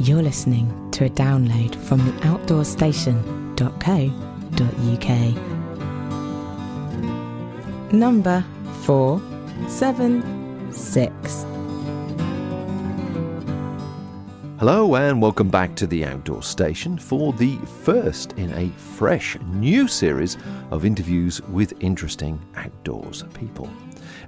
You're listening to a download from the outdoorstation.co.uk. Number 476. Hello and welcome back to the Outdoor Station for the first in a fresh new series of interviews with interesting outdoors people.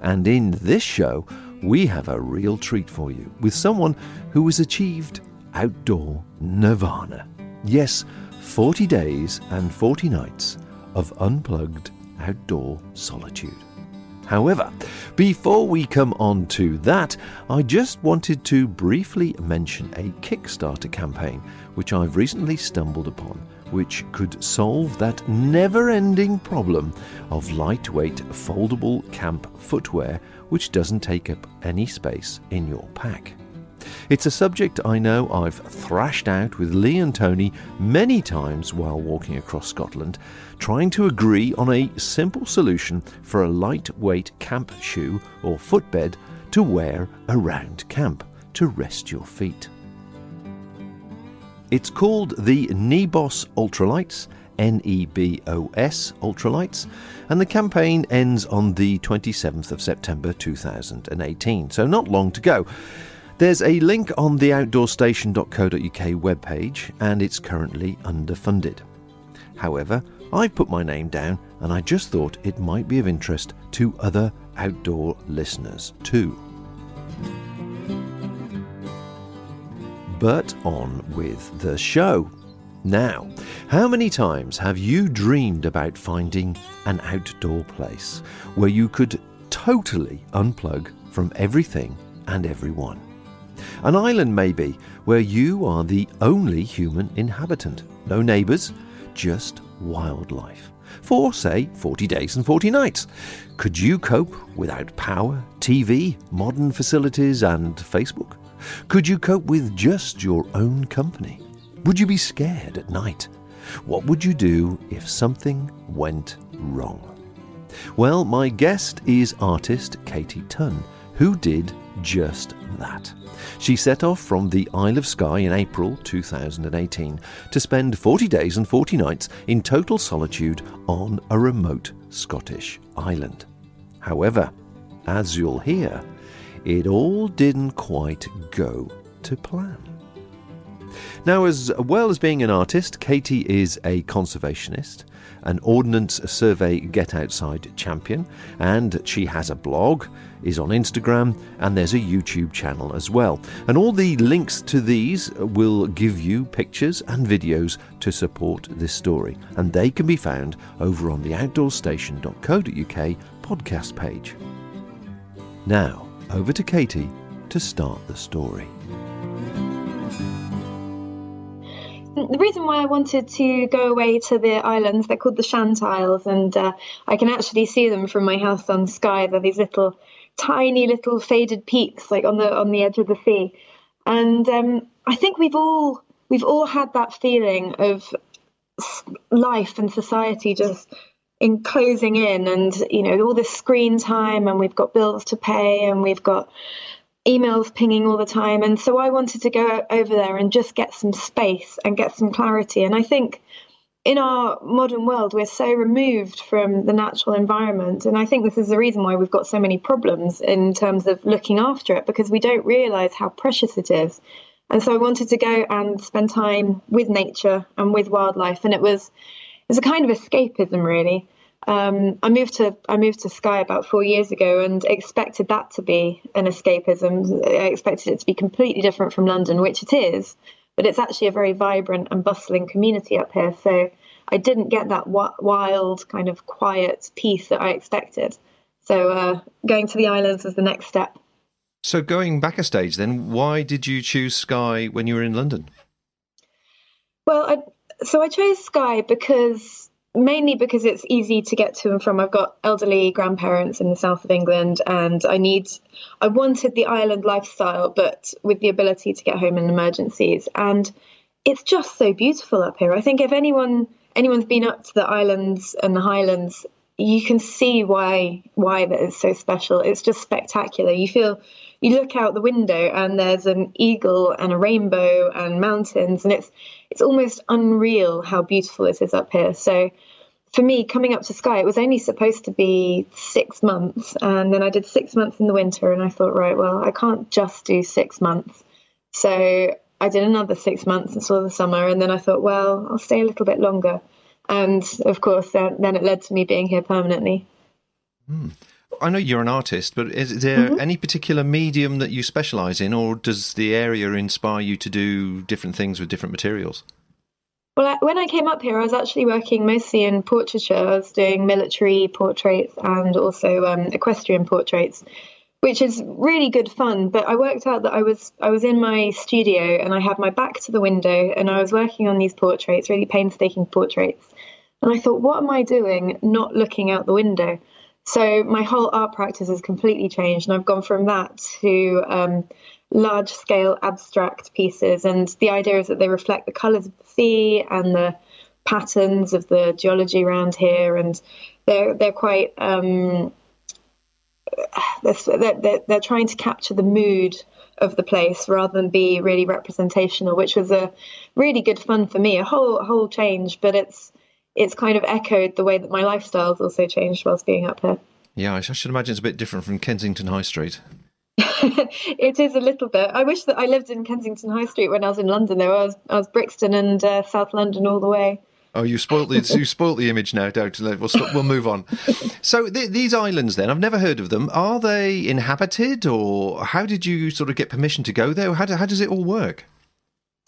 And in this show, we have a real treat for you with someone who has achieved outdoor nirvana. Yes, 40 days and 40 nights of unplugged outdoor solitude. However, before we come on to that, I just wanted to briefly mention a Kickstarter campaign which I've recently stumbled upon, which could solve that never-ending problem of lightweight foldable camp footwear which doesn't take up any space in your pack. It's a subject I know I've thrashed out with Lee and Tony many times while walking across Scotland, trying to agree on a simple solution for a lightweight camp shoe or footbed to wear around camp to rest your feet. It's called the Nebos Ultralights, Nebos Ultralights, and the campaign ends on the 27th of September 2018, so not long to go. There's a link on the outdoorstation.co.uk webpage, and it's currently underfunded. However, I've put my name down, and I just thought it might be of interest to other outdoor listeners too. But on with the show. Now, how many times have you dreamed about finding an outdoor place where you could totally unplug from everything and everyone? An island maybe, where you are the only human inhabitant. No neighbours, just wildlife. For, say, 40 days and 40 nights. Could you cope without power, TV, modern facilities and Facebook? Could you cope with just your own company? Would you be scared at night? What would you do if something went wrong? Well, my guest is artist Katie Tunn, who did just that. She set off from the Isle of Skye in April 2018 to spend 40 days and 40 nights in total solitude on a remote Scottish island. However, as you'll hear, it all didn't quite go to plan. Now, as well as being an artist, Katie is a conservationist, an Ordnance Survey Get Outside champion, and she has a blog, is on Instagram, and there's a YouTube channel as well. And all the links to these will give you pictures and videos to support this story, and they can be found over on the outdoorstation.co.uk podcast page. Now, over to Katie to start the story. The reason why I wanted to go away to the islands, they're called the Shant Isles, and I can actually see them from my house on Skye. They're these tiny little faded peaks, like on the edge of the sea. And I think we've all had that feeling of life and society just closing in, and all this screen time, and we've got bills to pay, and we've got emails pinging all the time. And so I wanted to go over there and just get some space and get some clarity. And I think in our modern world, we're so removed from the natural environment. And I think this is the reason why we've got so many problems in terms of looking after it, because we don't realise how precious it is. And so I wanted to go and spend time with nature and with wildlife. And it was a kind of escapism, really. I moved to Skye about 4 years ago and expected that to be an escapism. I expected it to be completely different from London, which it is, but it's actually a very vibrant and bustling community up here. So I didn't get that wild kind of quiet peace that I expected. So going to the islands was the next step. So going back a stage then, why did you choose Skye when you were in London? Well, I chose Skye mainly because it's easy to get to and from. I've got elderly grandparents in the south of England, and I wanted the island lifestyle, but with the ability to get home in emergencies. And it's just so beautiful up here. I think if anyone's been up to the islands and the Highlands, you can see why that is so special. It's just spectacular. You feel you look out the window and there's an eagle and a rainbow and mountains, and it's almost unreal how beautiful it is up here. So for me, coming up to Skye, it was only supposed to be 6 months, and then I did 6 months in the winter, and I thought, right, well, I can't just do 6 months. So I did another 6 months and saw the summer, and then I thought, well, I'll stay a little bit longer. And of course, then it led to me being here permanently. I know you're an artist, but is there any particular medium that you specialise in, or does the area inspire you to do different things with different materials? Well, when I came up here, I was actually working mostly in portraiture. I was doing military portraits and also equestrian portraits, which is really good fun. But I worked out that I was in my studio and I had my back to the window and I was working on these portraits, really painstaking portraits. And I thought, what am I doing not looking out the window? So my whole art practice has completely changed, and I've gone from that to large-scale abstract pieces. And the idea is that they reflect the colours of the sea and the patterns of the geology around here, and they're quite they're trying to capture the mood of the place rather than be really representational, which was a really good fun for me. A whole change, but it's kind of echoed the way that my lifestyle's also changed whilst being up here. Yeah, I should imagine it's a bit different from Kensington High Street. It is a little bit. I wish that I lived in Kensington High Street when I was in London, though. I was Brixton and South London all the way. Oh, you spoilt the image now, don't you? We'll move on. So these islands then, I've never heard of them. Are they inhabited, or how did you sort of get permission to go there? How does it all work?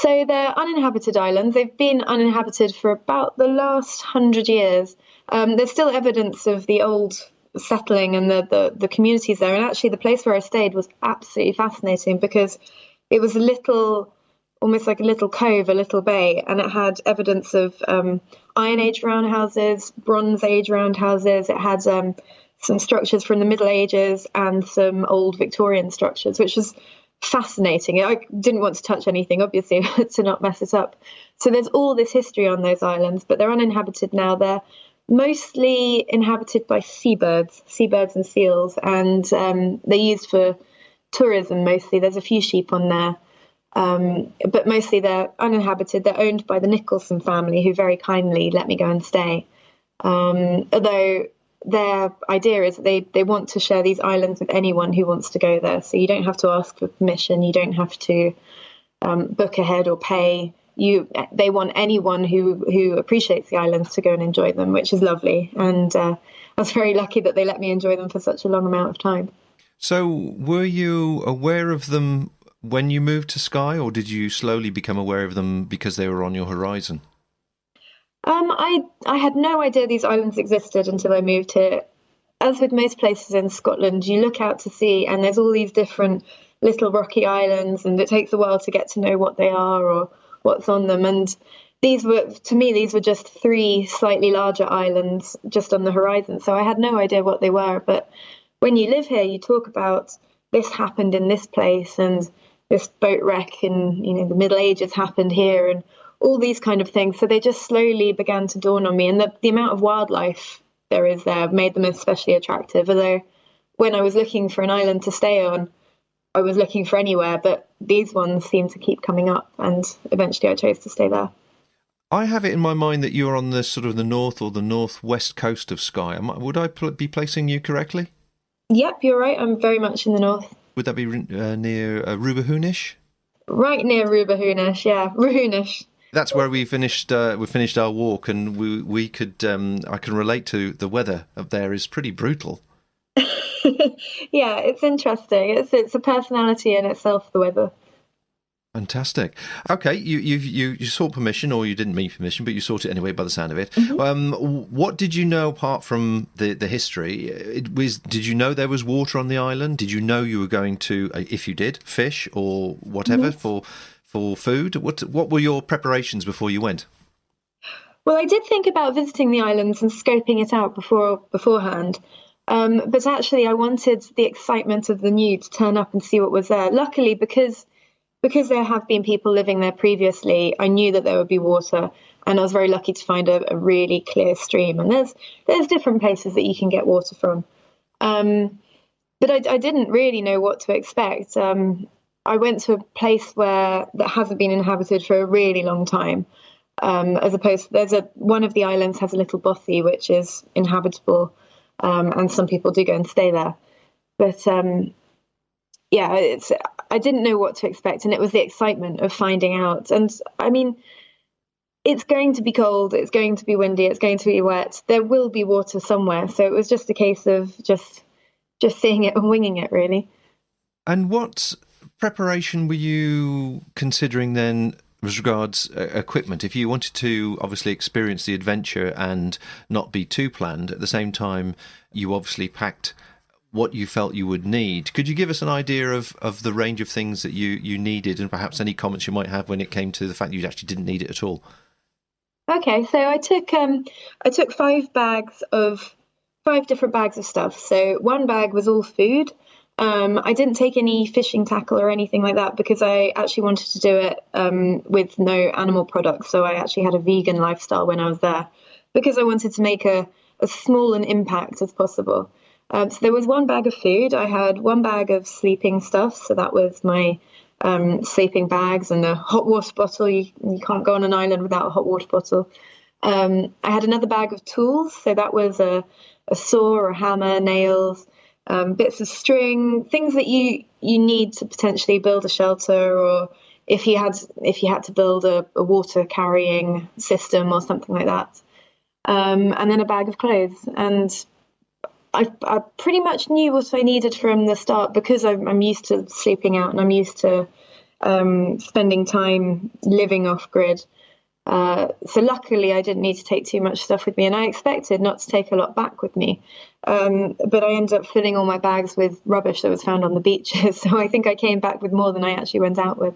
So they're uninhabited islands. They've been uninhabited for about the last 100 years. There's still evidence of the old settling and the communities there. And actually the place where I stayed was absolutely fascinating because it was almost like a little cove, a little bay, and it had evidence of Iron Age roundhouses, Bronze Age roundhouses. It had some structures from the Middle Ages and some old Victorian structures, which was fascinating. I didn't want to touch anything, obviously, to not mess it up. So there's all this history on those islands, but they're uninhabited now. They're mostly inhabited by seabirds and seals, and they're used for tourism mostly. There's a few sheep on there, but mostly they're uninhabited. They're owned by the Nicholson family, who very kindly let me go and stay. Although their idea is that they want to share these islands with anyone who wants to go there. So you don't have to ask for permission. You don't have to book ahead or pay. They want anyone who appreciates the islands to go and enjoy them, which is lovely. And I was very lucky that they let me enjoy them for such a long amount of time. So were you aware of them when you moved to Skye, or did you slowly become aware of them because they were on your horizon? I had no idea these islands existed until I moved here. As with most places in Scotland, you look out to sea and there's all these different little rocky islands, and it takes a while to get to know what they are or what's on them. And these were just 3 slightly larger islands just on the horizon. So I had no idea what they were. But when you live here, you talk about this happened in this place, and this boat wreck in the Middle Ages happened here, and all these kind of things. So they just slowly began to dawn on me. And the amount of wildlife there is there made them especially attractive. Although when I was looking for an island to stay on, I was looking for anywhere, but these ones seem to keep coming up, and eventually I chose to stay there. I have it in my mind that you're on the sort of the north or the northwest coast of Skye. Would I be placing you correctly? Yep, you're right. I'm very much in the north. Would that be near Rubahoonish? Right near Rubahoonish, yeah, Rubahoonish. That's where we finished our walk, and we could. I can relate to the weather up there is pretty brutal. Yeah, it's interesting. It's a personality in itself, the weather. Fantastic. Okay, you sought permission, or you didn't need permission, but you sought it anyway by the sound of it. Mm-hmm. What did you know apart from the history? Did you know there was water on the island? Did you know you were going to, if you did, fish or whatever for food? What were your preparations before you went? Well, I did think about visiting the islands and scoping it out beforehand. But actually, I wanted the excitement of the new to turn up and see what was there. Luckily, because there have been people living there previously, I knew that there would be water, and I was very lucky to find a really clear stream. And there's different places that you can get water from. but I didn't really know what to expect. I went to a place that hasn't been inhabited for a really long time. As opposed, one of the islands has a little bothy which is inhabitable, and some people do go and stay there. But yeah, I didn't know what to expect, and it was the excitement of finding out. And I mean, it's going to be cold, it's going to be windy, it's going to be wet. There will be water somewhere, so it was just a case of just seeing it and winging it, really. And what preparation were you considering then as regards equipment? If you wanted to obviously experience the adventure and not be too planned, at the same time you obviously packed what you felt you would need. Could you give us an idea of the range of things that you needed, and perhaps any comments you might have when it came to the fact that you actually didn't need it at all? Okay, so I took 5 different bags of stuff. So one bag was all food. I didn't take any fishing tackle or anything like that because I actually wanted to do it with no animal products. So I actually had a vegan lifestyle when I was there because I wanted to make as small an impact as possible. So there was one bag of food. I had one bag of sleeping stuff. So that was my sleeping bags and a hot water bottle. You can't go on an island without a hot water bottle. I had another bag of tools. So that was a saw, a hammer, nails, bits of string, things that you need to potentially build a shelter, or if you had to build a water carrying system or something like that. And then a bag of clothes. And I pretty much knew what I needed from the start because I'm used to sleeping out and I'm used to spending time living off grid. So luckily I didn't need to take too much stuff with me, and I expected not to take a lot back with me. But I ended up filling all my bags with rubbish that was found on the beaches. So I think I came back with more than I actually went out with.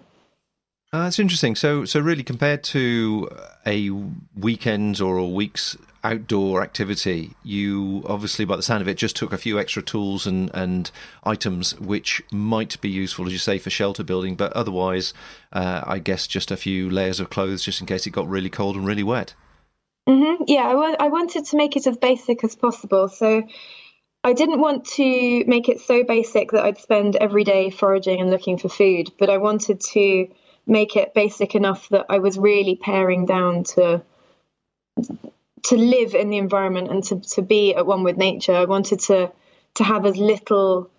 That's interesting. So really, compared to a weekend's or a week's outdoor activity, you obviously, by the sound of it, just took a few extra tools and items which might be useful, as you say, for shelter building, but otherwise, I guess just a few layers of clothes just in case it got really cold and really wet. Mm-hmm. Yeah, I wanted to make it as basic as possible. So I didn't want to make it so basic that I'd spend every day foraging and looking for food, but I wanted to make it basic enough that I was really paring down to live in the environment and to be at one with nature. I wanted to have as little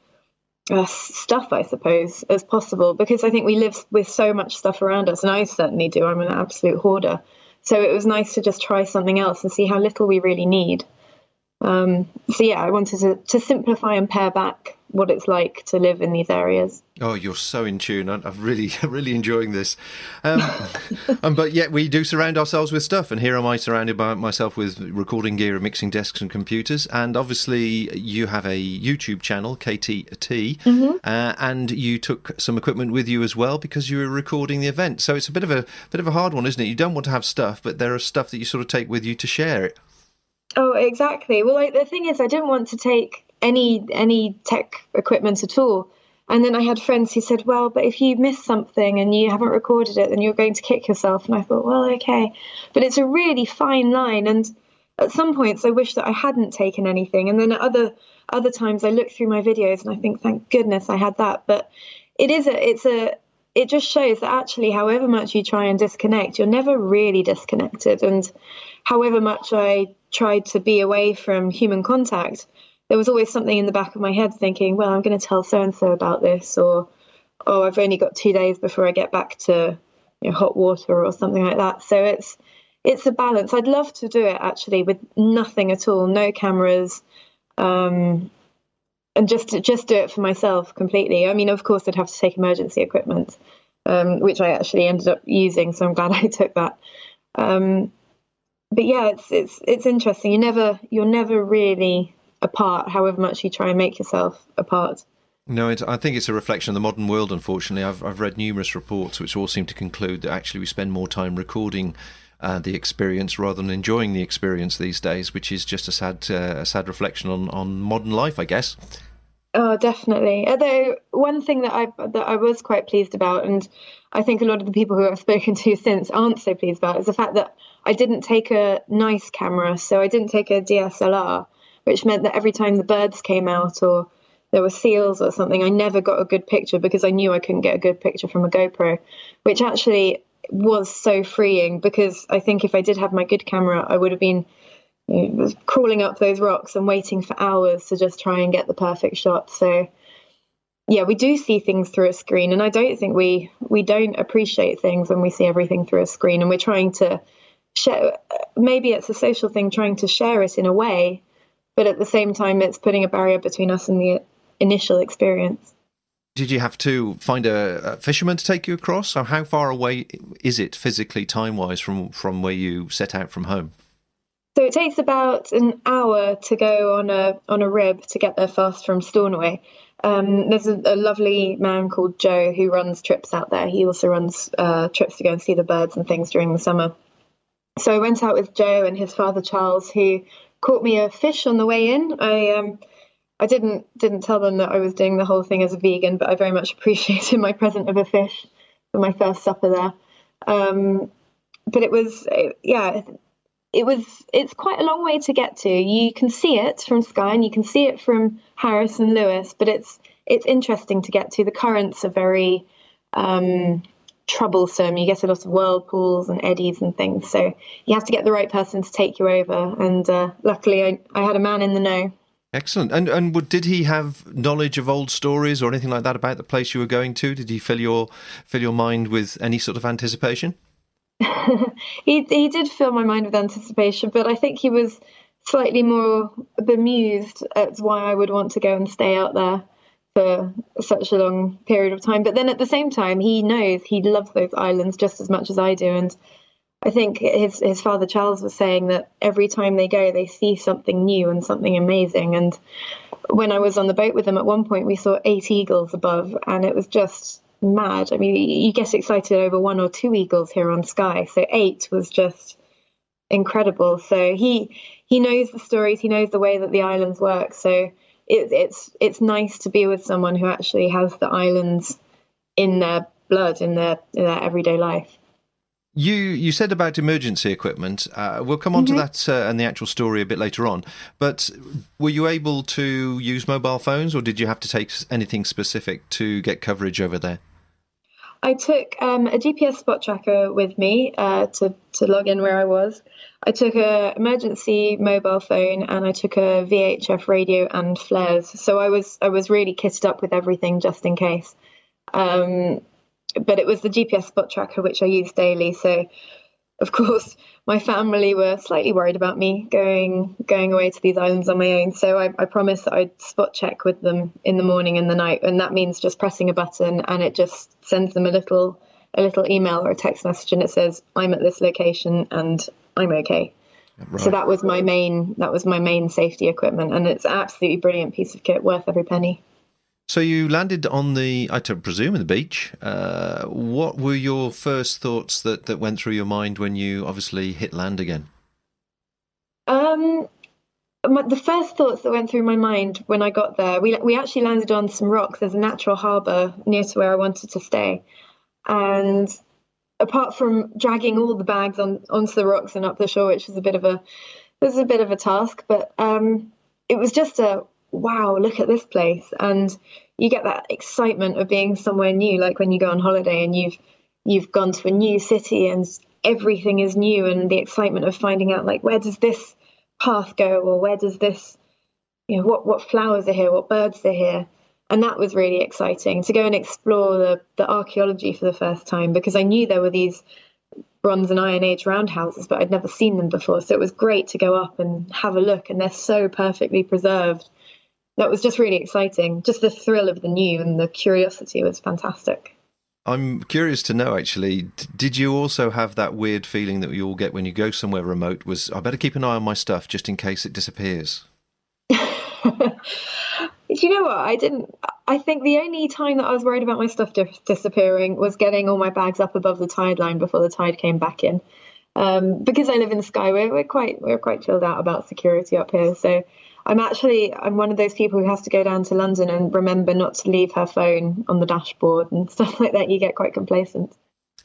stuff, I suppose, as possible, because I think we live with so much stuff around us, and I certainly do. I'm an absolute hoarder. So it was nice to just try something else and see how little we really need. So yeah, I wanted to simplify and pare back what it's like to live in these areas. Oh, you're so in tune. I'm really enjoying this. But yet we do surround ourselves with stuff. And here am I surrounded by myself with recording gear and mixing desks and computers. And obviously you have a YouTube channel, KTT, and you took some equipment with you as well because you were recording the event. So it's a bit of a hard one, isn't it? You don't want to have stuff, but there are stuff that you sort of take with you to share it. Oh, exactly. Well, the thing is, I didn't want to take any tech equipment at all. And then I had friends who said, well, but if you miss something and you haven't recorded it, then you're going to kick yourself. And I thought, well, okay. But it's a really fine line. And at some points, I wish that I hadn't taken anything. And then at other times, I look through my videos and I think, thank goodness I had that. But it just shows that actually, however much you try and disconnect, you're never really disconnected. And however much I tried to be away from human contact, there was always something in the back of my head thinking, well, I'm going to tell so-and-so about this, or, oh, I've only got 2 days before I get back to hot water or something like that. So it's a balance. I'd love to do it actually with nothing at all, no cameras, and just do it for myself completely. I mean, of course, I'd have to take emergency equipment, which I actually ended up using, so I'm glad I took that. But yeah, it's interesting. You're never really apart, however much you try and make yourself apart. No, I think it's a reflection of the modern world, unfortunately. I've read numerous reports which all seem to conclude that actually we spend more time recording the experience rather than enjoying the experience these days, which is just a sad reflection on modern life, I guess. Oh, definitely. Although one thing that I was quite pleased about, and I think a lot of the people who I've spoken to since aren't so pleased about, is the fact that I didn't take a nice camera. So I didn't take a DSLR, which meant that every time the birds came out or there were seals or something, I never got a good picture because I knew I couldn't get a good picture from a GoPro, which actually was so freeing, because I think if I did have my good camera, I would have been crawling up those rocks and waiting for hours to just try and get the perfect shot. So yeah, we do see things through a screen, and I don't think we don't appreciate things when we see everything through a screen, and we're trying to share. Maybe it's a social thing, trying to share it in a way, but at the same time it's putting a barrier between us and the initial experience. Did you have to find a fisherman to take you across? Or how far away is it physically, time-wise, from where you set out from home? So it takes about an hour to go on a rib to get there fast from Stornoway. There's a lovely man called Joe who runs trips out there. He also runs trips to go and see the birds and things during the summer. So I went out with Joe and his father Charles, who caught me a fish on the way in. I didn't tell them that I was doing the whole thing as a vegan, but I very much appreciated my present of a fish for my first supper there. But it was, it's quite a long way to get to. You can see it from Skye and you can see it from Harris and Lewis, but it's interesting to get to. The currents are very troublesome. You get a lot of whirlpools and eddies and things, so you have to get the right person to take you over, and luckily I had a man in the know. Excellent. And did he have knowledge of old stories or anything like that about the place you were going to? Did he fill your mind with any sort of anticipation? He did fill my mind with anticipation, but I think he was slightly more bemused at why I would want to go and stay out there for such a long period of time. But then at the same time, he loves those islands just as much as I do. And I think his father Charles was saying that every time they go, they see something new and something amazing. And when I was on the boat with them, at one point we saw 8 eagles above, and it was just mad. I mean, you get excited over 1 or 2 eagles here on Skye, so 8 was just incredible. So he knows the stories, he knows the way that the islands work. So it's nice to be with someone who actually has the islands in their blood, in their everyday life. You said about emergency equipment. We'll come on to that and the actual story a bit later on. But were you able to use mobile phones, or did you have to take anything specific to get coverage over there? I took a GPS spot tracker with me to log in where I was. I took an emergency mobile phone, and I took a VHF radio and flares. So I was really kitted up with everything just in case. But it was the GPS spot tracker which I use daily. So, of course, my family were slightly worried about me going away to these islands on my own. So I promised that I'd spot check with them in the morning and the night, and that means just pressing a button and it just sends them a little email or a text message, and it says I'm at this location and I'm okay. Right. So that was my main safety equipment, and it's an absolutely brilliant piece of kit, worth every penny. So you landed on I presume, the beach. What were your first thoughts that went through your mind when you obviously hit land again? The first thoughts that went through my mind when I got there, we actually landed on some rocks. There's a natural harbour near to where I wanted to stay. And apart from dragging all the bags onto the rocks and up the shore, which was a bit of a task, but it was just wow, look at this place. And you get that excitement of being somewhere new, like when you go on holiday and you've gone to a new city and everything is new, and the excitement of finding out, like, where does this path go, or where does this, what flowers are here, what birds are here. And that was really exciting, to go and explore the archaeology for the first time, because I knew there were these Bronze and Iron Age roundhouses, but I'd never seen them before. So it was great to go up and have a look, and they're so perfectly preserved. That was just really exciting. Just the thrill of the new and the curiosity was fantastic. I'm curious to know, actually, did you also have that weird feeling that you all get when you go somewhere remote, was I better keep an eye on my stuff just in case it disappears? Do you know what? I didn't. I think the only time that I was worried about my stuff disappearing was getting all my bags up above the tide line before the tide came back in. Because I live in Skye, we're quite chilled out about security up here. So I'm one of those people who has to go down to London and remember not to leave her phone on the dashboard and stuff like that. You get quite complacent.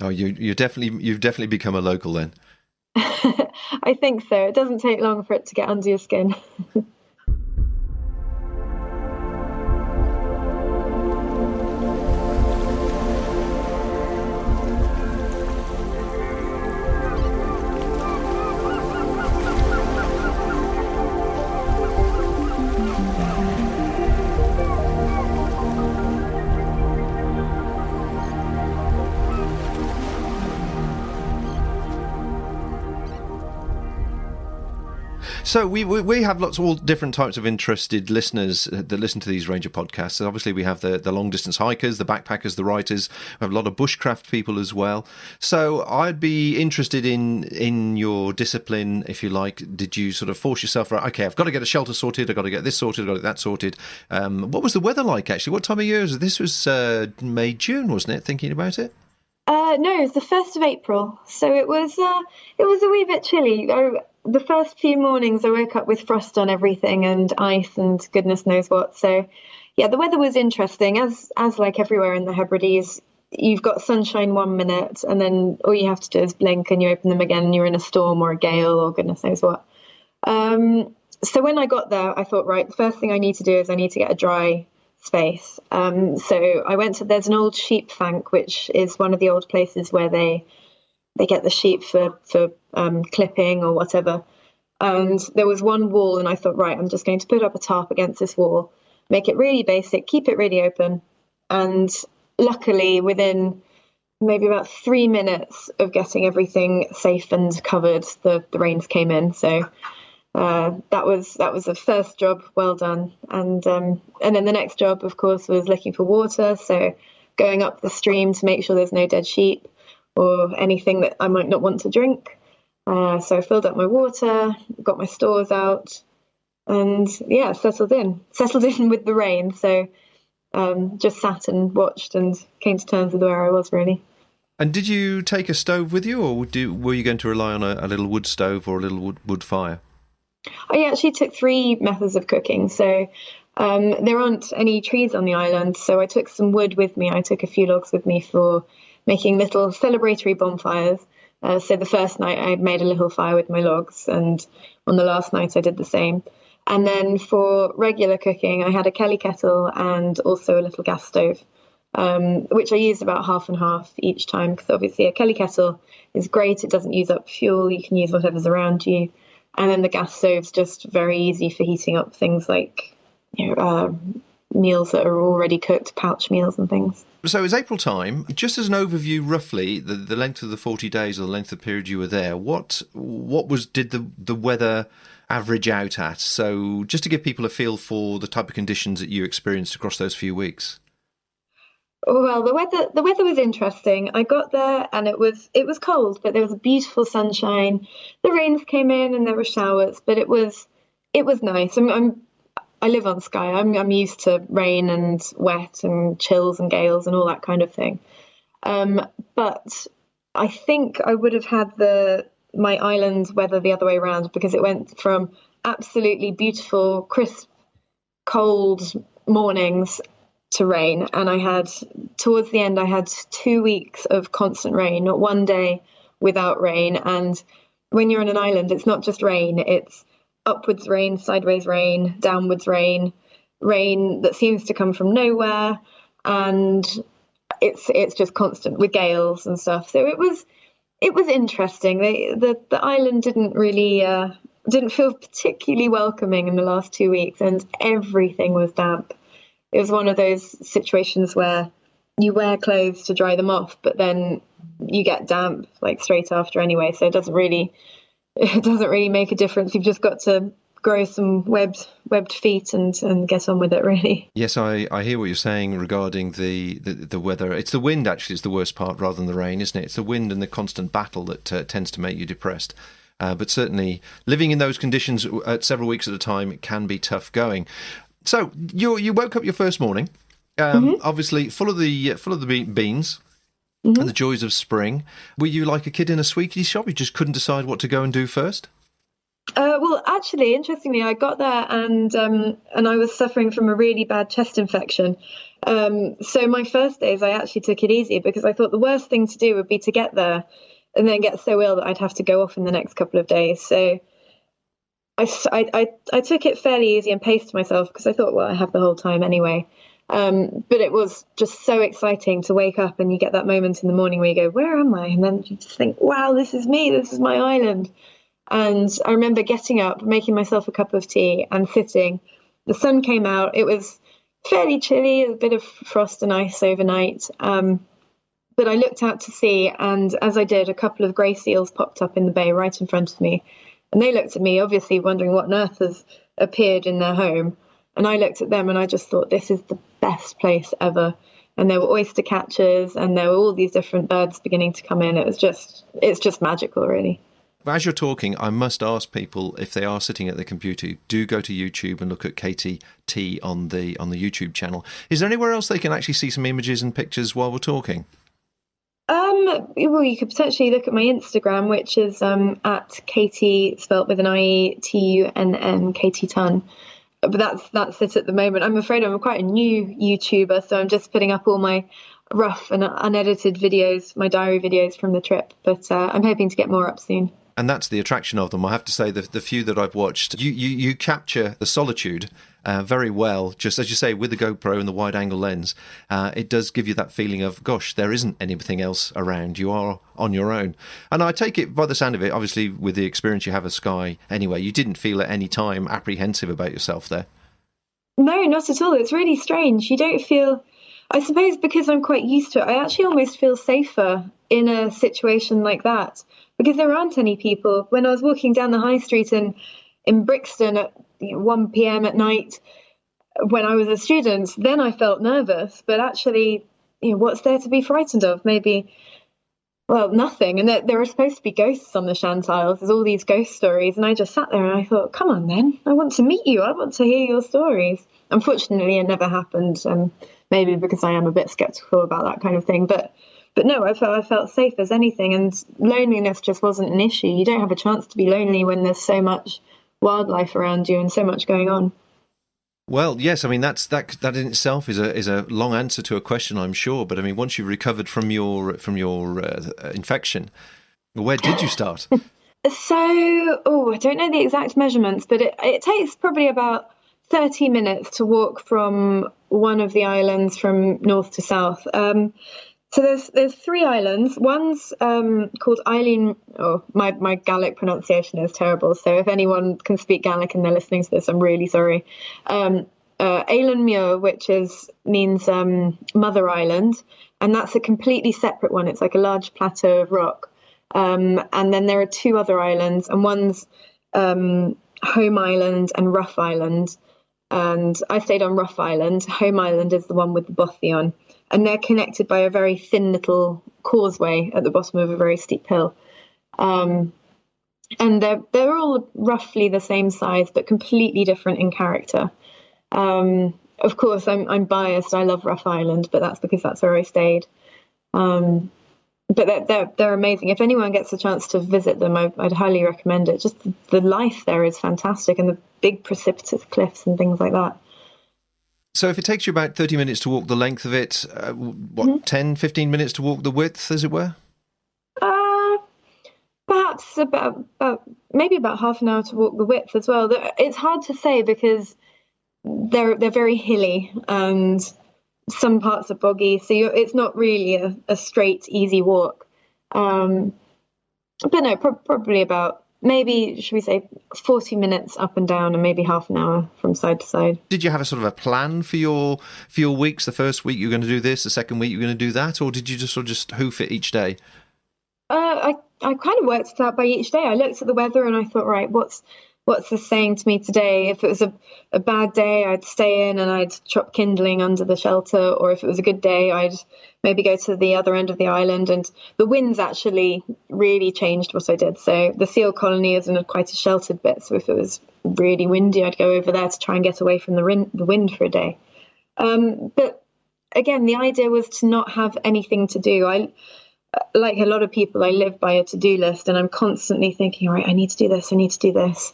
Oh, you've definitely become a local then. I think so. It doesn't take long for it to get under your skin. So we have lots of all different types of interested listeners that listen to these Ranger podcasts. So obviously we have the long distance hikers, the backpackers, the writers. We have a lot of bushcraft people as well. So I'd be interested in your discipline, if you like. Did you sort of force yourself, right, okay, I've got to get a shelter sorted, I've got to get this sorted, I've got to get that sorted. What was the weather like, actually? What time of year was it? This was May, June, wasn't it, thinking about it? No, it was the 1st of April, so it was a wee bit chilly. The first few mornings I woke up with frost on everything and ice and goodness knows what. So, yeah, the weather was interesting. As like everywhere in the Hebrides, you've got sunshine 1 minute and then all you have to do is blink and you open them again and you're in a storm or a gale or goodness knows what. So when I got there, I thought, right, the first thing I need to do is I need to get a dry space. So I went to, there's an old sheep fank, which is one of the old places where they get the sheep for clipping or whatever. And there was one wall and I thought, right, I'm just going to put up a tarp against this wall, make it really basic, keep it really open. And luckily within maybe about 3 minutes of getting everything safe and covered, the rains came in. So that was the first job well done. And then the next job, of course, was looking for water. So going up the stream to make sure there's no dead sheep or anything that I might not want to drink. So I filled up my water, got my stores out, and yeah, settled in with the rain. So just sat and watched and came to terms with where I was, really. And did you take a stove with you, or were you going to rely on a little wood stove or a little wood fire? I actually took 3 methods of cooking. So there aren't any trees on the island, so I took some wood with me. I took a few logs with me for making little celebratory bonfires. So the first night I made a little fire with my logs, and on the last night I did the same. And then for regular cooking, I had a Kelly kettle and also a little gas stove, which I used about half and half each time, because obviously a Kelly kettle is great. It doesn't use up fuel. You can use whatever's around you. And then the gas stove's just very easy for heating up things like meals that are already cooked, pouch meals and things. So it was April time. Just as an overview, roughly, the length of the 40 days or the length of the period you were there, what did the weather average out at? So just to give people a feel for the type of conditions that you experienced across those few weeks. Well, the weather was interesting. I got there and it was cold, but there was beautiful sunshine. The rains came in and there were showers, but it was nice. I live on Skye. I'm used to rain and wet and chills and gales and all that kind of thing. But I think I would have had my island weather the other way around, because it went from absolutely beautiful, crisp, cold mornings to rain. And towards the end, I had 2 weeks of constant rain, not one day without rain. And when you're on an island, it's not just rain, it's upwards rain, sideways rain, downwards rain that seems to come from nowhere, and it's just constant with gales and stuff. So it was interesting. The island didn't feel particularly welcoming in the last 2 weeks, and everything was damp. It was one of those situations where you wear clothes to dry them off, but then you get damp like straight after anyway. So it doesn't really make a difference. You've just got to grow some webbed feet and get on with it, really. Yes, I hear what you're saying regarding the weather. It's the wind, actually, is the worst part rather than the rain, isn't it? It's the wind and the constant battle that tends to make you depressed. But certainly living in those conditions several weeks at a time, it can be tough going. So you woke up your first morning, obviously full of the beans. Mm-hmm. And the joys of spring. Were you like a kid in a sweetie shop? You just couldn't decide what to go and do first? Well, actually, interestingly, I got there and I was suffering from a really bad chest infection. So my first days, I actually took it easy, because I thought the worst thing to do would be to get there and then get so ill that I'd have to go off in the next couple of days. So I took it fairly easy and paced myself, because I thought, well, I have the whole time anyway. But it was just so exciting to wake up and you get that moment in the morning where you go, where am I? And then you just think, wow, this is me. This is my island. And I remember getting up, making myself a cup of tea and sitting. The sun came out. It was fairly chilly, a bit of frost and ice overnight. But I looked out to sea, and as I did, a couple of grey seals popped up in the bay right in front of me. And they looked at me, obviously wondering what on earth has appeared in their home. And I looked at them and I just thought, this is the best place ever. And there were oyster catchers and there were all these different birds beginning to come in. It's just magical, really. As you're talking, I must ask people, if they are sitting at their computer, do go to YouTube and look at Katie T on the YouTube channel. Is there anywhere else they can actually see some images and pictures while we're talking? Well, you could potentially look at my Instagram, which is at Katie, spelt with an IE, Tunn, Katie Tunn. But that's it at the moment. I'm afraid I'm quite a new YouTuber, so I'm just putting up all my rough and unedited videos, my diary videos from the trip. But I'm hoping to get more up soon. And that's the attraction of them. I have to say, the few that I've watched, you capture the solitude very well, just as you say, with the GoPro and the wide-angle lens. It does give you that feeling of, gosh, there isn't anything else around. You are on your own. And I take it, by the sound of it, obviously, with the experience you have of Skye anyway, you didn't feel at any time apprehensive about yourself there? No, not at all. It's really strange. You don't feel... I suppose because I'm quite used to it, I actually almost feel safer in a situation like that, because there aren't any people. When I was walking down the high street in Brixton at 1 p.m. at night when I was a student, then I felt nervous. But actually, what's there to be frightened of? Maybe, well, nothing. And there are supposed to be ghosts on the Shan Tiles. There's all these ghost stories. And I just sat there and I thought, come on then, I want to meet you. I want to hear your stories. Unfortunately, it never happened. Maybe because I am a bit skeptical about that kind of thing. But no, I felt safe as anything, and loneliness just wasn't an issue. You don't have a chance to be lonely when there's so much wildlife around you and so much going on. Well, yes, I mean that in itself is a long answer to a question, I'm sure. But I mean, once you've recovered from your infection, where did you start? So, I don't know the exact measurements, but it takes probably about 30 minutes to walk from one of the islands from north to south. So there's 3 islands. One's called Eileen. Oh, my Gaelic pronunciation is terrible. So if anyone can speak Gaelic and they're listening to this, I'm really sorry. Eilean Muir, which means Mother Island, and that's a completely separate one. It's like a large plateau of rock. And then there are 2 other islands, and one's Home Island and Rough Island. And I stayed on Rough Island. Home Island is the one with the bothy on. And they're connected by a very thin little causeway at the bottom of a very steep hill. And they're all roughly the same size, but completely different in character. Of course, I'm biased. I love Rough Island, but that's because that's where I stayed. But they're amazing. If anyone gets a chance to visit them, I'd highly recommend it. Just the life there is fantastic, and the big precipitous cliffs and things like that. So if it takes you about 30 minutes to walk the length of it, 10, 15 minutes to walk the width, as it were? Perhaps maybe about half an hour to walk the width as well. It's hard to say because they're very hilly and some parts are boggy, so it's not really a straight, easy walk. But no, probably about, maybe, should we say, 40 minutes up and down and maybe half an hour from side to side. Did you have a sort of a plan for your weeks? The first week you're going to do this, the second week you're going to do that, or did you just hoof it each day? I kind of worked it out by each day. I looked at the weather and I thought, right, what's this saying to me today? If it was a bad day, I'd stay in and I'd chop kindling under the shelter, or if it was a good day, I'd maybe go to the other end of the island. And the winds actually really changed what I did. So the seal colony is in quite a sheltered bit, so if it was really windy, I'd go over there to try and get away from the wind for a day. But again, the idea was to not have anything to do. Like a lot of people, I live by a to-do list, and I'm constantly thinking, right, I need to do this, I need to do this.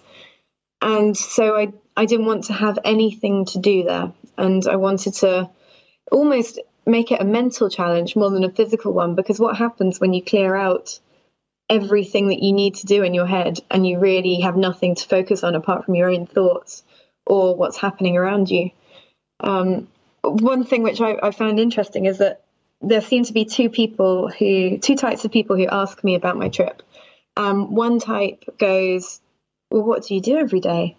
And so I didn't want to have anything to do there. And I wanted to almost make it a mental challenge more than a physical one, because what happens when you clear out everything that you need to do in your head and you really have nothing to focus on apart from your own thoughts or what's happening around you? One thing which I found interesting is that there seem to be two types of people who ask me about my trip. One type goes, well, what do you do every day?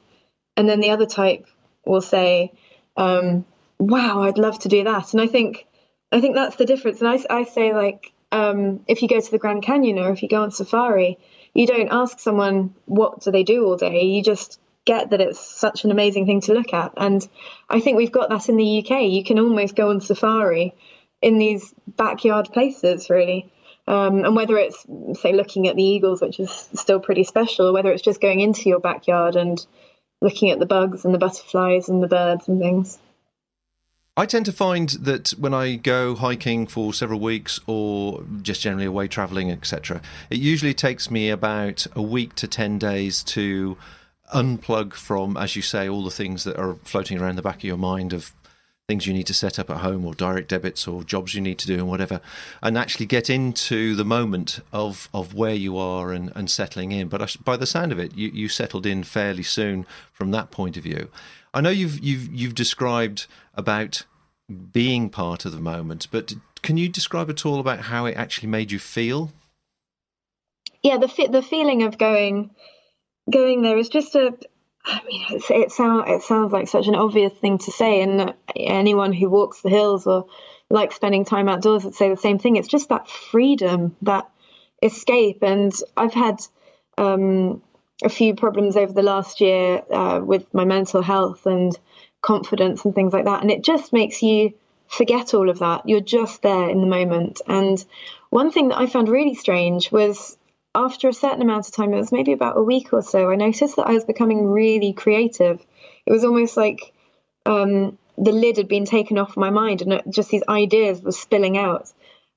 And then the other type will say, wow, I'd love to do that. And I think that's the difference. And I say, like, if you go to the Grand Canyon or if you go on safari, you don't ask someone what do they do all day. You just get that it's such an amazing thing to look at. And I think we've got that in the UK. You can almost go on safari in these backyard places, really. And whether it's, say, looking at the eagles, which is still pretty special, or whether it's just going into your backyard and looking at the bugs and the butterflies and the birds and things. I tend to find that when I go hiking for several weeks or just generally away travelling, etc., it usually takes me about a week to 10 days to unplug from, as you say, all the things that are floating around the back of your mind of things you need to set up at home or direct debits or jobs you need to do and whatever, and actually get into the moment of where you are and settling in. But by the sound of it, you settled in fairly soon from that point of view. I know you've described about being part of the moment, but can you describe at all about how it actually made you feel? Yeah, the feeling of going there is just it sounds like such an obvious thing to say, and anyone who walks the hills or likes spending time outdoors would say the same thing. It's just that freedom, that escape. And I've had a few problems over the last year with my mental health and confidence and things like that, and it just makes you forget all of that. You're just there in the moment. And one thing that I found really strange was, after a certain amount of time, it was maybe about a week or so, I noticed that I was becoming really creative. It was almost like the lid had been taken off my mind, and just these ideas were spilling out,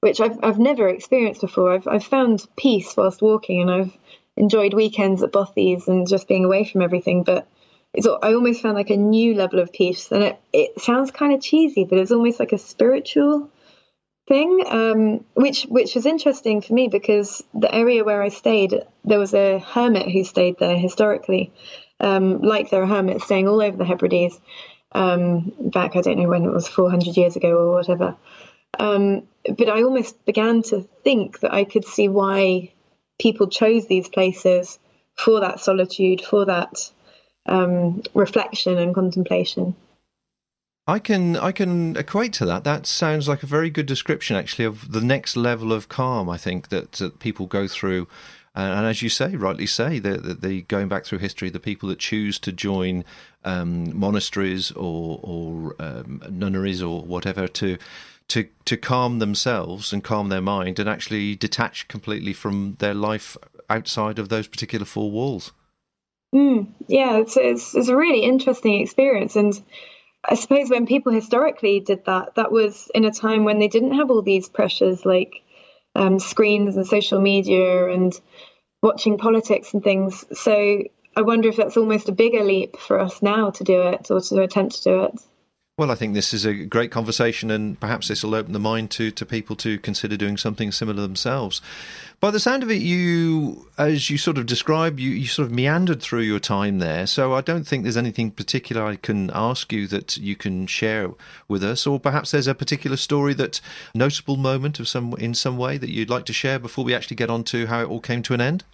which I've never experienced before. I've found peace whilst walking, and I've enjoyed weekends at Bothy's and just being away from everything. But I almost found like a new level of peace, and it sounds kind of cheesy, but it's almost like a spiritual thing, which was interesting for me, because the area where I stayed, there was a hermit who stayed there historically, like there are hermits staying all over the Hebrides, back, I don't know when it was, 400 years ago or whatever. But I almost began to think that I could see why people chose these places for that solitude, for that reflection and contemplation. I can equate to that. That sounds like a very good description, actually, of the next level of calm, I think, that people go through. And as you say, rightly say, the going back through history, the people that choose to join monasteries or nunneries or whatever to calm themselves and calm their mind and actually detach completely from their life outside of those particular four walls. Yeah, it's a really interesting experience. And I suppose when people historically did that was in a time when they didn't have all these pressures like screens and social media and watching politics and things. So I wonder if that's almost a bigger leap for us now to do it, or to attempt to do it. Well, I think this is a great conversation, and perhaps this will open the mind to people to consider doing something similar themselves. By the sound of it, you, as you sort of describe, you sort of meandered through your time there. So I don't think there's anything particular I can ask you that you can share with us, or perhaps there's a particular story, that notable moment in some way that you'd like to share before we actually get on to how it all came to an end.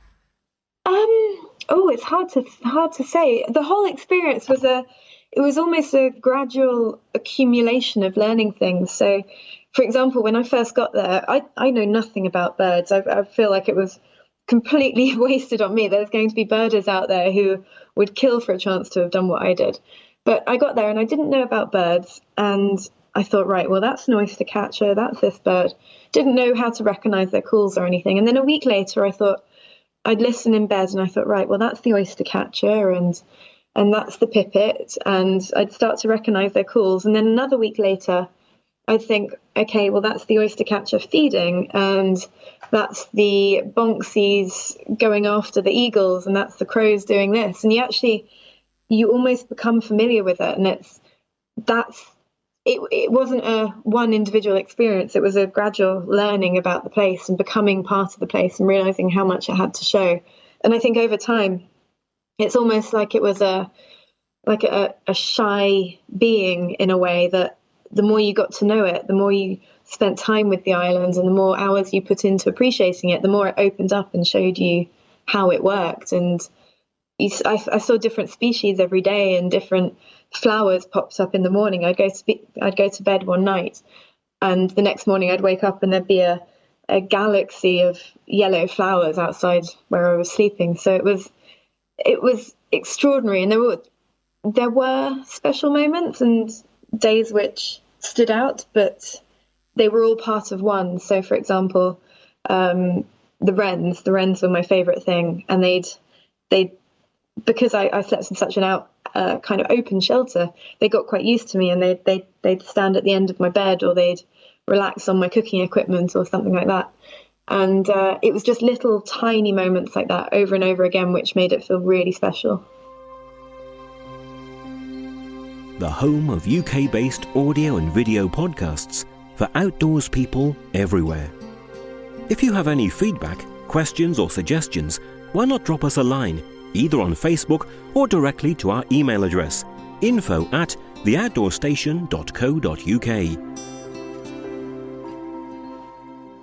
It's hard to say. The whole experience it was almost a gradual accumulation of learning things. So, for example, when I first got there, I know nothing about birds. I feel like it was completely wasted on me. There's going to be birders out there who would kill for a chance to have done what I did. But I got there and I didn't know about birds. And I thought, right, well, that's an oyster catcher. That's this bird. Didn't know how to recognize their calls or anything. And then a week later, I thought, I'd listen in bed and I thought, right, well, that's the oyster catcher and that's the pipit, and I'd start to recognise their calls. And then another week later, I'd think, okay, well, that's the oyster catcher feeding, and that's the bonksies going after the eagles, and that's the crows doing this. And you almost become familiar with it, and it wasn't a one individual experience. It was a gradual learning about the place and becoming part of the place and realising how much it had to show. And I think over time, it's almost like it was a shy being, in a way, that the more you got to know it, the more you spent time with the island and the more hours you put into appreciating it, the more it opened up and showed you how it worked. And I saw different species every day, and different flowers popped up in the morning. I'd go to bed one night, and the next morning I'd wake up and there'd be a a galaxy of yellow flowers outside where I was sleeping. So it was extraordinary, and there were special moments and days which stood out, but they were all part of one. So, for example, the wrens were my favourite thing, and they'd because I slept in such an kind of open shelter, they got quite used to me, and they'd stand at the end of my bed, or they'd relax on my cooking equipment or something like that. And it was just little tiny moments like that over and over again, which made it feel really special. The home of UK-based audio and video podcasts for outdoors people everywhere. If you have any feedback, questions or suggestions, why not drop us a line, either on Facebook or directly to our email address, info@theoutdoorstation.co.uk.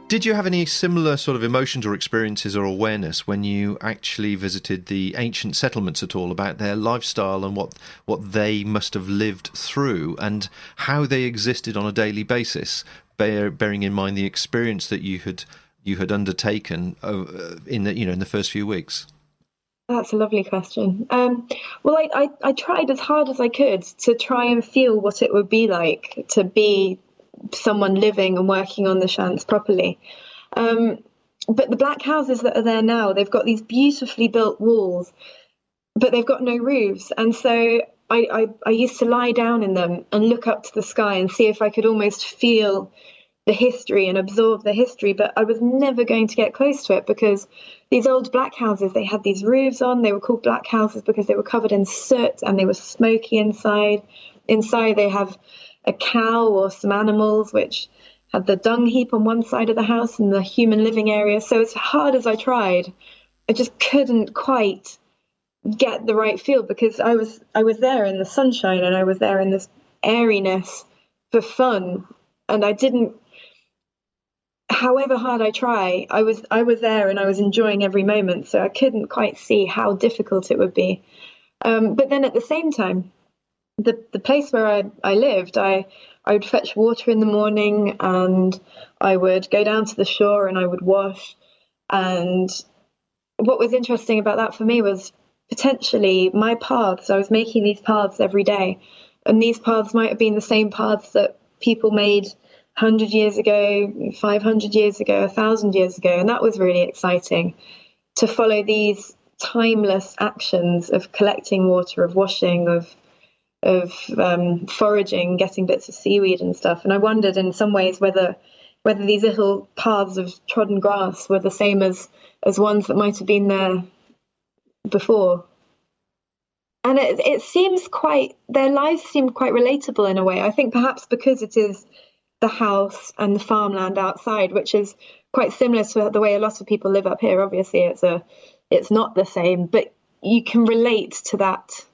Did you have any similar sort of emotions or experiences or awareness when you actually visited the ancient settlements at all, about their lifestyle and what they must have lived through and how they existed on a daily basis, bearing in mind the experience that you had undertaken in the first few weeks? That's a lovely question. Well, I tried as hard as I could to try and feel what it would be like to be someone living and working on the shants properly. But the black houses that are there now, they've got these beautifully built walls, but they've got no roofs. And so I used to lie down in them and look up to the sky and see if I could almost feel the history and absorb the history. But I was never going to get close to it, because these old black houses, they had these roofs on. They were called black houses because they were covered in soot and they were smoky inside. Inside they have a cow or some animals which had the dung heap on one side of the house and the human living area. So as hard as I tried, I just couldn't quite get the right feel, because I was there in the sunshine and I was there in this airiness for fun, and I didn't. However hard I try, I was there and I was enjoying every moment. So I couldn't quite see how difficult it would be. But then at the same time, the place where I lived, I would fetch water in the morning, and I would go down to the shore and I would wash. And what was interesting about that for me was potentially my paths. I was making these paths every day, and these paths might have been the same paths that people made 100 years ago, 500 years ago, 1,000 years ago. And that was really exciting, to follow these timeless actions of collecting water, of washing, of foraging, getting bits of seaweed and stuff. And I wondered in some ways whether these little paths of trodden grass were the same as ones that might have been there before. And it seems their lives seem quite relatable in a way. I think perhaps because it is the house and the farmland outside, which is quite similar to the way a lot of people live up here. Obviously, it's not the same, but you can relate to that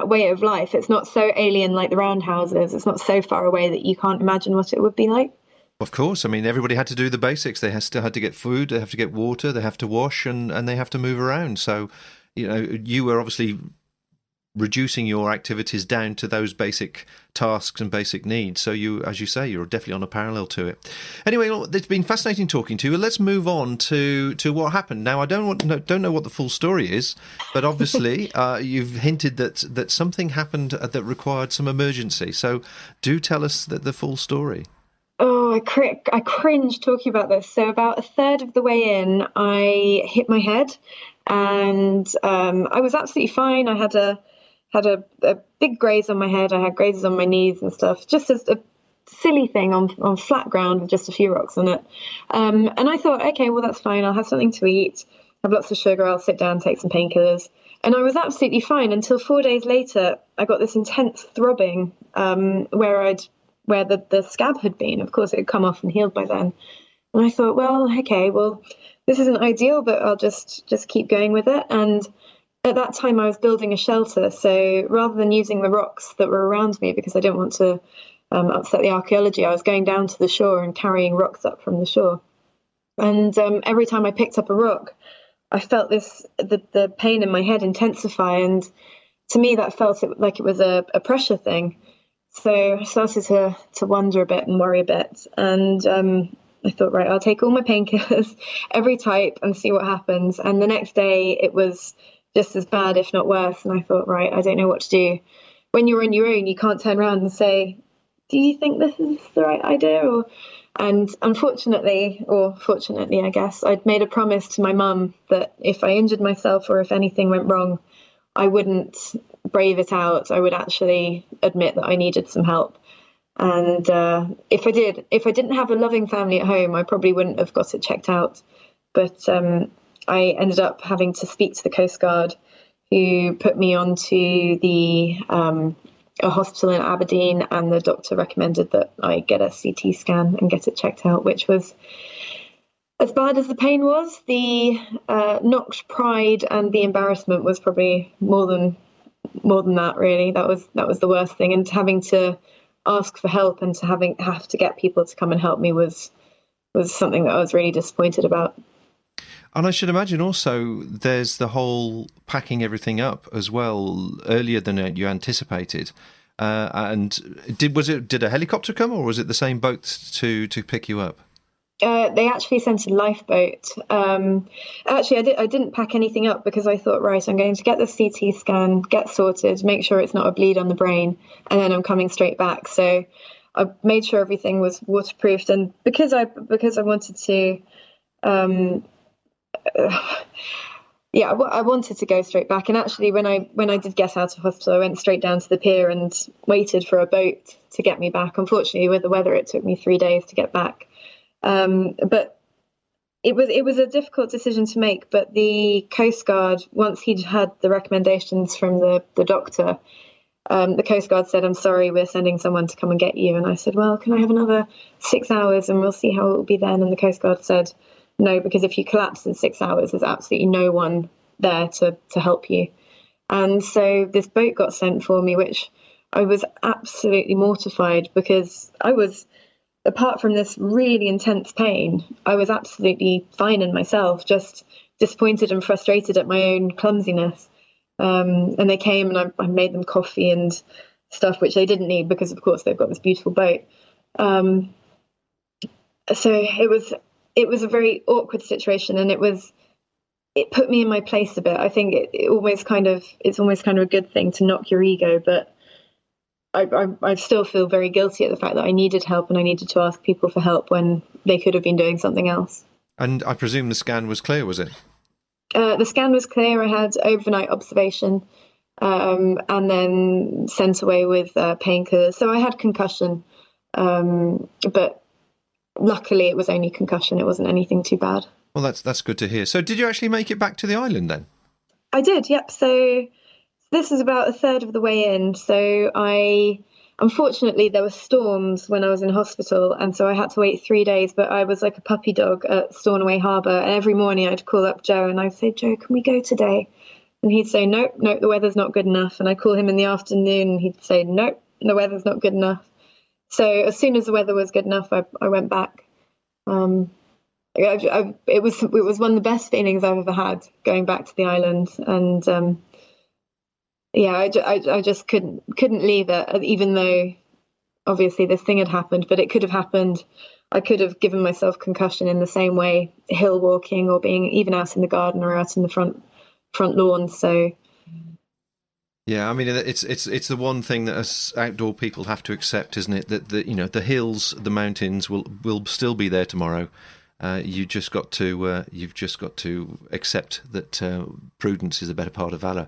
way of life. It's not so alien like the roundhouses. It's not so far away that you can't imagine what it would be like. Of course. I mean, everybody had to do the basics. They still had to get food, they have to get water, they have to wash, and they have to move around. So, you were obviously reducing your activities down to those basic tasks and basic needs. So you, as you say, you're definitely on a parallel to it. Anyway, it's been fascinating talking to you. Let's move on to what happened. Now, I don't know what the full story is, but obviously you've hinted that something happened that required some emergency. So do tell us the full story. Oh, I cringe talking about this. So about a third of the way in, I hit my head, and I was absolutely fine. I had a big graze on my head. I had grazes on my knees and stuff, just as a silly thing on flat ground with just a few rocks on it. And I thought, okay, well, that's fine. I'll have something to eat, have lots of sugar. I'll sit down, take some painkillers. And I was absolutely fine until 4 days later, I got this intense throbbing where the scab had been. Of course, it had come off and healed by then. And I thought, well, okay, this isn't ideal, but I'll just keep going with it. And at that time, I was building a shelter. So rather than using the rocks that were around me, because I didn't want to upset the archaeology, I was going down to the shore and carrying rocks up from the shore. And every time I picked up a rock, I felt the pain in my head intensify. And to me, that felt like it was a pressure thing. So I started to wonder a bit and worry a bit. And I thought, right, I'll take all my painkillers, every type, and see what happens. And the next day it was just as bad, if not worse. And I thought, right, I don't know what to do. When you're on your own, you can't turn around and say, do you think this is the right idea? And unfortunately, or fortunately, I guess, I'd made a promise to my mum that if I injured myself or if anything went wrong, I wouldn't brave it out. I would actually admit that I needed some help. And if I didn't have a loving family at home, I probably wouldn't have got it checked out. But I ended up having to speak to the Coast Guard, who put me onto a hospital in Aberdeen, and the doctor recommended that I get a CT scan and get it checked out, which was as bad as the pain was. The knocked pride and the embarrassment was probably more than that, really. That was the worst thing. And having to ask for help and to have to get people to come and help me was something that I was really disappointed about. And I should imagine also there's the whole packing everything up as well earlier than you anticipated. And did a helicopter come, or was it the same boat to pick you up? They actually sent a lifeboat. Actually, I didn't pack anything up because I thought, right, I'm going to get the CT scan, get sorted, make sure it's not a bleed on the brain, and then I'm coming straight back. So I made sure everything was waterproofed, and because I wanted to. I wanted to go straight back. And actually, when I did get out of hospital, I went straight down to the pier and waited for a boat to get me back. Unfortunately, with the weather, it took me 3 days to get back. But it was a difficult decision to make. But the Coast Guard, once he'd had the recommendations from the doctor, the Coast Guard said, "I'm sorry, we're sending someone to come and get you." And I said, "Well, can I have another 6 hours and we'll see how it will be then?" And the Coast Guard said, "No, because if you collapse in 6 hours, there's absolutely no one there to help you." And so this boat got sent for me, which I was absolutely mortified, because I was, apart from this really intense pain, I was absolutely fine in myself, just disappointed and frustrated at my own clumsiness. And they came and I made them coffee and stuff, which they didn't need because, of course, they've got this beautiful boat. So it was a very awkward situation, and it put me in my place a bit. I think it's almost kind of a good thing to knock your ego, but I still feel very guilty at the fact that I needed help and I needed to ask people for help when they could have been doing something else. And I presume the scan was clear, was it? The scan was clear. I had overnight observation, and then sent away with painkillers. So I had concussion, but luckily it was only concussion. It wasn't anything too bad. Well, that's good to hear. So did you actually make it back to the island then? I did, yep. So this is about a third of the way in. So unfortunately, there were storms when I was in hospital, and so I had to wait 3 days, but I was like a puppy dog at Stornoway Harbour, and every morning I'd call up Joe and I'd say, "Joe, can we go today?" And he'd say, nope, the weather's not good enough. And I'd call him in the afternoon and he'd say, nope, the weather's not good enough. So as soon as the weather was good enough, I went back. It was one of the best feelings I've ever had, going back to the island. And I just couldn't leave it, even though obviously this thing had happened, but it could have happened. I could have given myself concussion in the same way, hill walking or being even out in the garden or out in the front lawn. So yeah, I mean, it's the one thing that us outdoor people have to accept, isn't it? That the hills, the mountains will still be there tomorrow. You've just got to accept that prudence is a better part of valour.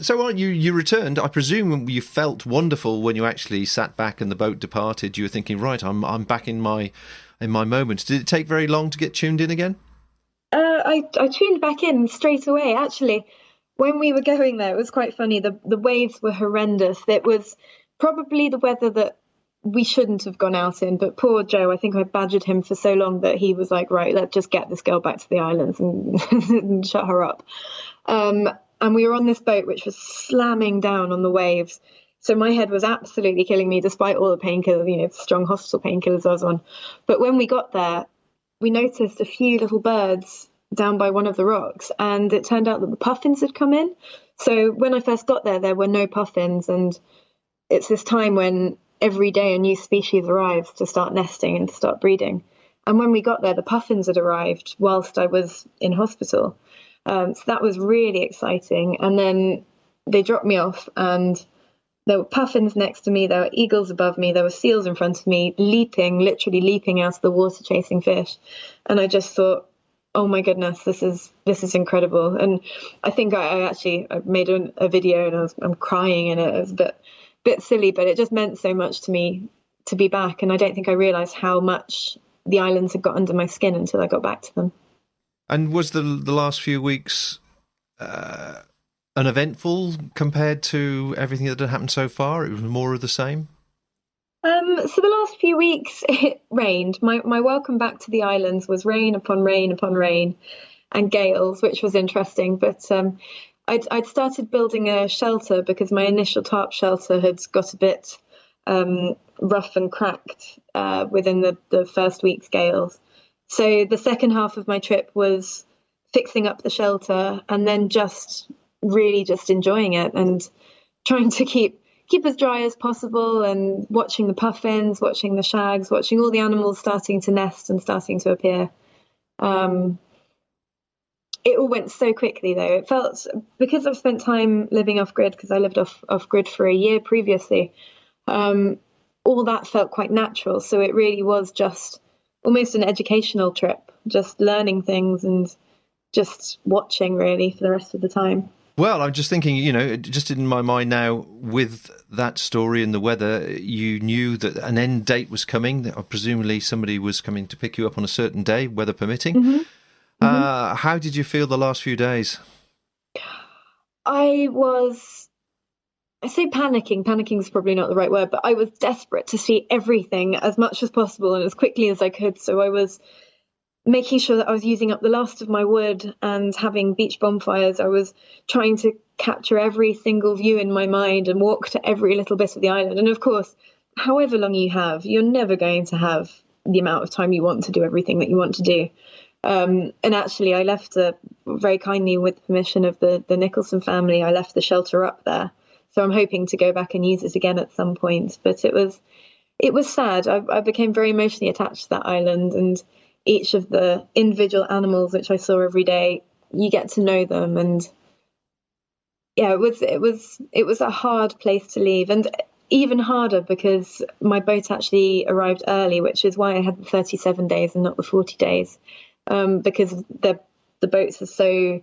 So you returned. I presume you felt wonderful when you actually sat back and the boat departed. You were thinking, right, I'm back in my moment. Did it take very long to get tuned in again? I tuned back in straight away. Actually, when we were going there, it was quite funny. The waves were horrendous. It was probably the weather that we shouldn't have gone out in, but poor Joe, I think I badgered him for so long that he was like, right, let's just get this girl back to the islands and shut her up. And we were on this boat which was slamming down on the waves. So my head was absolutely killing me, despite all the painkillers, the strong hospital painkillers I was on. But when we got there, we noticed a few little birds down by one of the rocks, and it turned out that the puffins had come in. So when I first got there were no puffins, and it's this time when every day a new species arrives to start nesting and to start breeding. And when we got there, the puffins had arrived whilst I was in hospital. So that was really exciting. And then they dropped me off, and there were puffins next to me, there were eagles above me, there were seals in front of me, literally leaping out of the water, chasing fish. And I just thought, oh my goodness, this is incredible. And I think I made a video, and I'm crying in it. It was a bit silly, but it just meant so much to me to be back. And I don't think I realised how much the islands had got under my skin until I got back to them. And was the last few weeks uneventful compared to everything that had happened so far? It was more of the same? So the last few weeks it rained. My welcome back to the islands was rain upon rain upon rain and gales, which was interesting. But I'd started building a shelter because my initial tarp shelter had got a bit rough and cracked within the first week's gales. So the second half of my trip was fixing up the shelter and then just enjoying it and trying to keep as dry as possible, and watching the puffins, watching the shags, watching all the animals starting to nest and starting to appear. It all went so quickly, though. It felt, because I've spent time living off grid, because I lived off grid for a year previously, all that felt quite natural. So it really was just almost an educational trip, just learning things and just watching really for the rest of the time. Well, I'm just thinking, just in my mind now, with that story and the weather, you knew that an end date was coming. That presumably somebody was coming to pick you up on a certain day, weather permitting. Mm-hmm. How did you feel the last few days? I say panicking. Panicking is probably not the right word, but I was desperate to see everything as much as possible and as quickly as I could. So I was making sure that I was using up the last of my wood and having beach bonfires. I was trying to capture every single view in my mind and walk to every little bit of the island. And of course, however long you have, you're never going to have the amount of time you want to do everything that you want to do. And actually, I left very kindly, with permission of the Nicholson family, I left the shelter up there. So I'm hoping to go back and use it again at some point. But it was sad. I became very emotionally attached to that island, and each of the individual animals which I saw every day, you get to know them. And yeah, it was a hard place to leave, and even harder because my boat actually arrived early, which is why I had the 37 days and not the 40 days, because the boats are so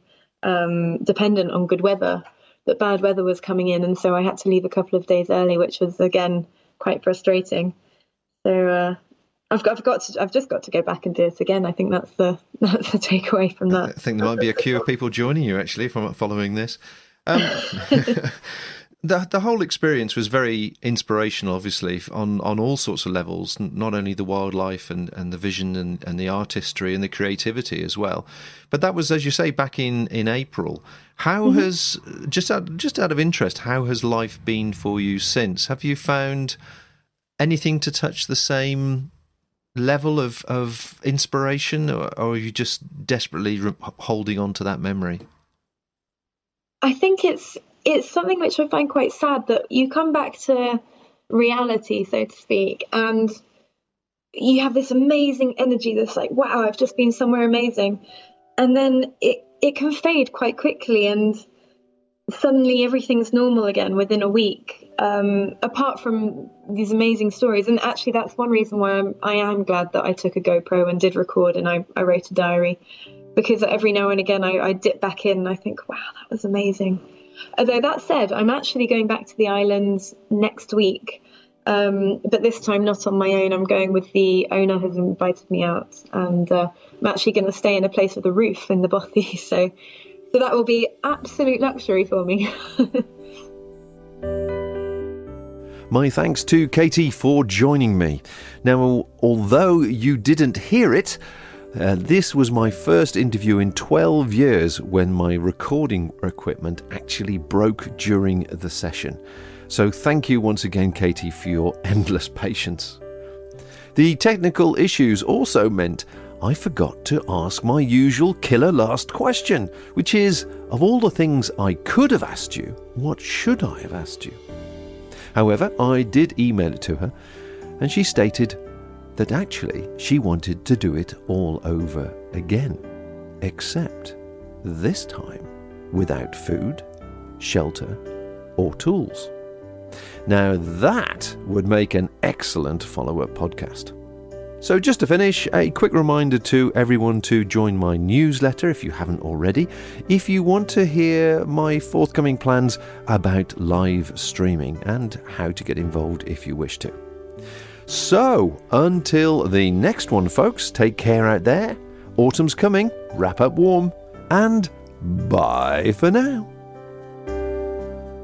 dependent on good weather, that bad weather was coming in, and so I had to leave a couple of days early, which was again quite frustrating. So I've just got to go back and do it again. I think that's the takeaway from that. I think there might be a queue of people joining you actually from following this. The whole experience was very inspirational, obviously, on all sorts of levels, not only the wildlife and the vision and the artistry and the creativity as well. But that was, as you say, back in April. How has, just out of interest, how has life been for you since? Have you found anything to touch the same level of inspiration, or are you just desperately holding on to that memory? I think it's something which I find quite sad, that you come back to reality, so to speak, and you have this amazing energy that's like, wow, I've just been somewhere amazing. And then it can fade quite quickly, and suddenly everything's normal again within a week, apart from these amazing stories. And actually that's one reason why I am glad that I took a GoPro and did record, and I wrote a diary, because every now and again I dip back in and I think, wow, that was amazing. Although that said, I'm actually going back to the islands next week, but this time not on my own. I'm going with the owner who's invited me out, and I'm actually going to stay in a place with a roof in the bothy, so that will be absolute luxury for me. My thanks to Katie for joining me. Now, although you didn't hear it, this was my first interview in 12 years when my recording equipment actually broke during the session. So thank you once again, Katie, for your endless patience. The technical issues also meant I forgot to ask my usual killer last question, which is, of all the things I could have asked you, what should I have asked you? However, I did email it to her, and she stated that actually she wanted to do it all over again, except this time without food, shelter, or tools. Now that would make an excellent follow-up podcast. So just to finish, a quick reminder to everyone to join my newsletter if you haven't already, if you want to hear my forthcoming plans about live streaming and how to get involved if you wish to. So, until the next one, folks, take care out there. Autumn's coming, wrap up warm, and bye for now.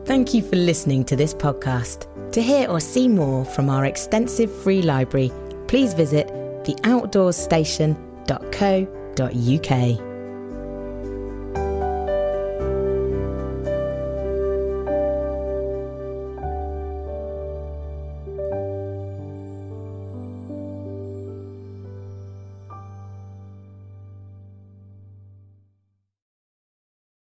Thank you for listening to this podcast. To hear or see more from our extensive free library, please visit theoutdoorstation.co.uk.